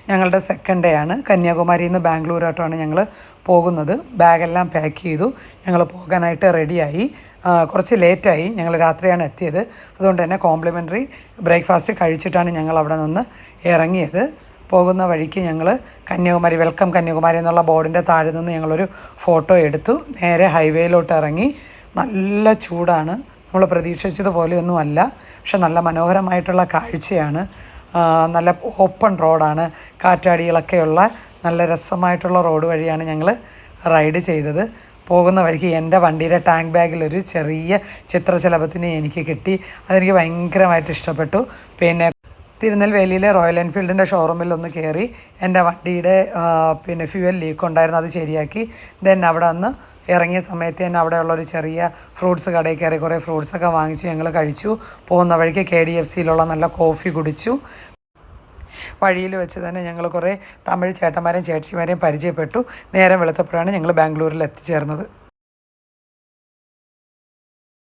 ഞങ്ങളുടെ second day ആണ്. കന്യാകുമാരിയിൽ നിന്ന് ബാംഗ്ലൂരോട്ടാണ് ഞങ്ങൾ പോകുന്നത്. ബാഗെല്ലാം പാക്ക് ചെയ്തു. ഞങ്ങൾ പോകാനായിട്ട് റെഡിയായി. കുറച്ച് ലേറ്റായി. ഞങ്ങൾ രാത്രിയാണ് എത്തിയത്. അതുകൊണ്ട് തന്നെ കോംപ്ലിമെൻ്ററി ബ്രേക്ക്ഫാസ്റ്റ് കഴിച്ചിട്ടാണ് ഞങ്ങൾ അവിടെ നിന്ന് ഇറങ്ങിയത്. പോകുന്ന വഴിക്ക് ഞങ്ങൾ കന്യാകുമാരി വെൽക്കം കന്യാകുമാരി എന്നുള്ള ബോർഡിൻ്റെ താഴെ നിന്ന് ഞങ്ങളൊരു ഫോട്ടോ എടുത്തു. നേരെ ഹൈവേയിലോട്ട് ഇറങ്ങി. നല്ല ചൂടാണ്. നമ്മൾ പ്രതീക്ഷിച്ചതുപോലെയൊന്നുമല്ല. പക്ഷെ നല്ല മനോഹരമായിട്ടുള്ള കാഴ്ചയാണ്. നല്ല ഓപ്പൺ റോഡാണ്. കാറ്റാടികളൊക്കെയുള്ള നല്ല രസമായിട്ടുള്ള റോഡ് വഴിയാണ് ഞങ്ങൾ റൈഡ് ചെയ്തത്. പോകുന്ന വഴിക്ക് എൻ്റെ വണ്ടിയുടെ ടാങ്ക് ബാഗിലൊരു ചെറിയ ചിത്രശലഭത്തിനെ എനിക്ക് കിട്ടി. അതെനിക്ക് ഭയങ്കരമായിട്ട് ഇഷ്ടപ്പെട്ടു. പിന്നെ തിരുനെൽവേലിയിലെ റോയൽ എൻഫീൽഡിൻ്റെ ഷോറൂമിൽ ഒന്ന് കയറി എൻ്റെ വണ്ടിയുടെ ഫ്യൂവൽ ലീക്ക് ഉണ്ടായിരുന്നു, അത് ശരിയാക്കി. ദെൻ അവിടെ നിന്ന് ഇറങ്ങിയ സമയത്ത് തന്നെ അവിടെയുള്ളൊരു ചെറിയ ഫ്രൂട്ട്സ് കടയിൽ കയറി കുറേ ഫ്രൂട്ട്സൊക്കെ വാങ്ങിച്ച് ഞങ്ങൾ കഴിച്ചു. പോകുന്ന വഴിക്ക് KDFCയിലുള്ള നല്ല കോഫി കുടിച്ചു. വഴിയിൽ വെച്ച് തന്നെ ഞങ്ങൾ കുറേ തമിഴ് ചേട്ടന്മാരെയും ചേച്ചിമാരെയും പരിചയപ്പെട്ടു. നേരം വെളുത്തപ്പോഴാണ് ഞങ്ങൾ ബാംഗ്ലൂരിൽ എത്തിച്ചേർന്നത്.